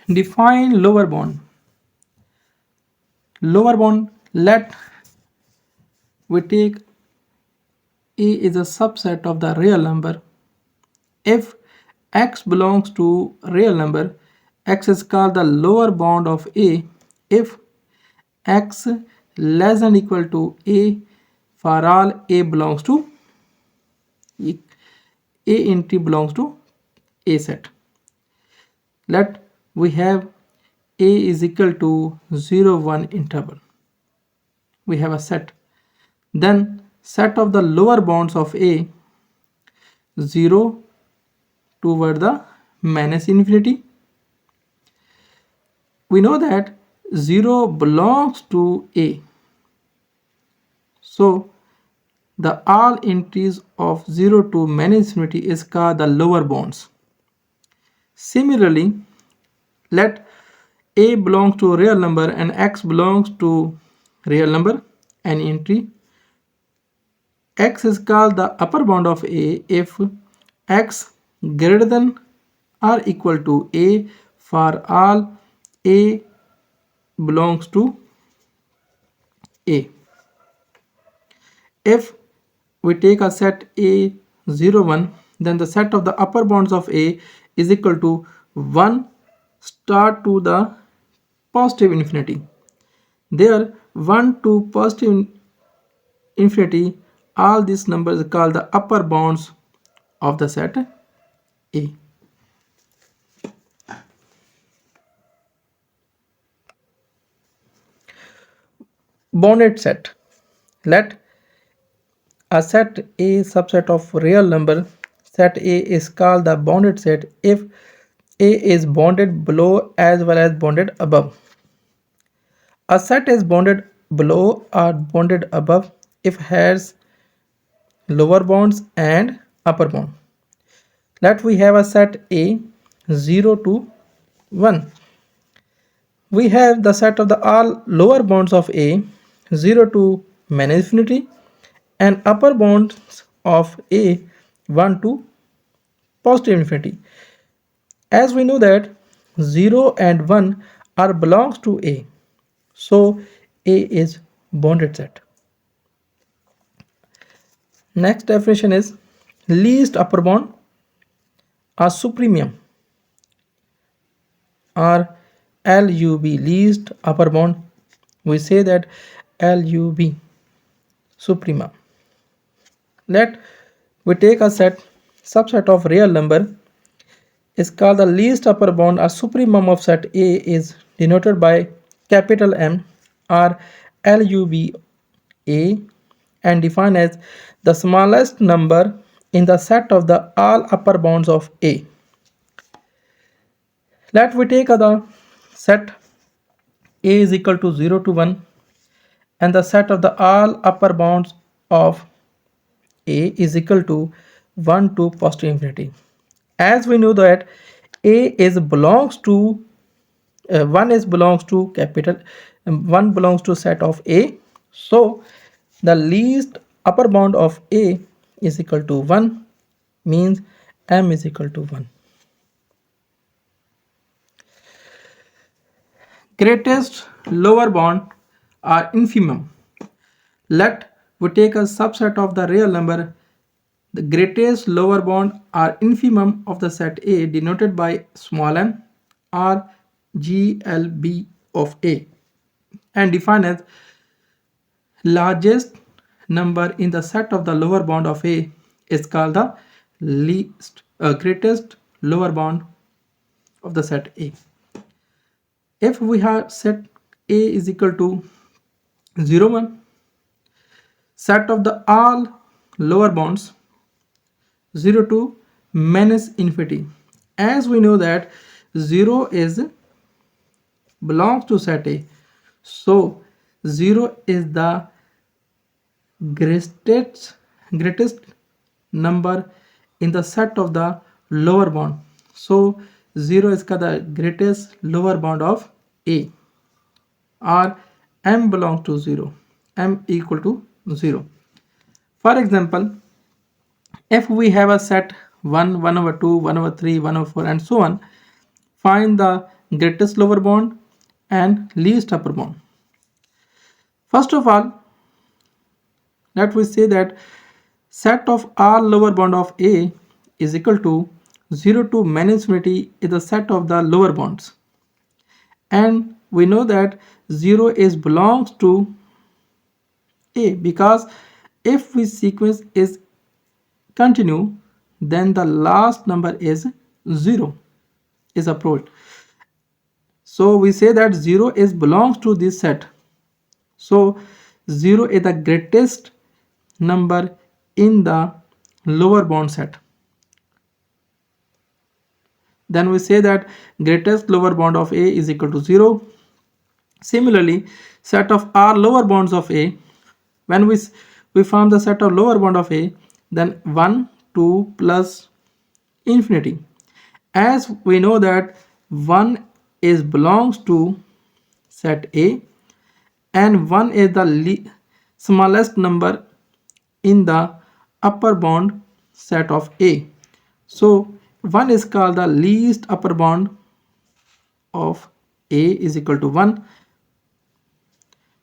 Define lower bound. Lower bound, let we take A is a subset of the real number. If x belongs to real number, x is called the lower bound of A. If x less than equal to A, for all A belongs to A entry belongs to A set. Let we have A is equal to 0 1 interval. We have a set. Then set of the lower bounds of A 0 toward the minus infinity. We know that 0 belongs to A. So the all entries of 0 to minus infinity is called the lower bounds. Similarly, let A belongs to a real number and x belongs to real number and entry. X is called the upper bound of A if x greater than or equal to A for all A belongs to A. If we take a set A 0 1, then the set of the upper bounds of A is equal to 1 start to the positive infinity. There 1 to positive infinity, all these numbers are called the upper bounds of the set A. Bounded set. Let a set A subset of real number. Set A is called the bounded set if A is bounded below as well as bounded above. A set is bounded below or bounded above if has lower bounds and upper bound. Let we have a set A 0 to 1. We have the set of the all lower bounds of A 0 to minus infinity and upper bounds of A 1 to positive infinity. As we know that 0 and 1 are belongs to A, so A is bounded set. Next definition is least upper bound or supremum or LUB, least upper bound. We say that LUB, supremum. Let we take a subset of real number is called the least upper bound or supremum of set A is denoted by capital M or LUB A and defined as the smallest number in the set of the all upper bounds of A. Let we take the set A is equal to 0 to 1 and the set of the all upper bounds of A is equal to 1 to positive infinity. As we know that A is belongs to 1 is belongs to capital 1 belongs to set of A, so the least upper bound of A is equal to 1, means M is equal to 1. Greatest lower bound or infimum. Let we take a subset of the real number. The greatest lower bound or infimum of the set A denoted by small m or GLB of A and defined as largest number in the set of the lower bound of A is called the greatest lower bound of the set A. If we have set A is equal to 0 1, set of the all lower bounds 0 to minus infinity. As we know that 0 is belongs to set A, so 0 is the greatest number in the set of the lower bound, so 0 is the greatest lower bound of A or M belongs to 0, M equal to 0. For example, if we have a set 1, 1 over 2, 1 over 3, 1 over 4 and so on, find the greatest lower bound and least upper bound. First of all, let we say that set of all lower bound of A is equal to 0 to minus infinity is the set of the lower bounds, and we know that 0 is belongs to A because if we sequence is continue, then the last number is 0 is approached. So we say that 0 is belongs to this set. So 0 is the greatest number in the lower bound set. Then we say that greatest lower bound of A is equal to 0. Similarly, set of R lower bounds of A, when we form the set of lower bound of A, then 1, 2 plus infinity. As we know that 1 is belongs to set A and 1 is the smallest number in the upper bound set of A. So 1 is called the least upper bound of A is equal to 1.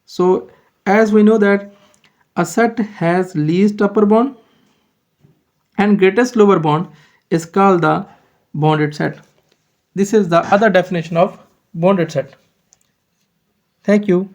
So as we know that a set has least upper bound and greatest lower bound is called the bounded set. This is the other definition of bounded set. Thank you.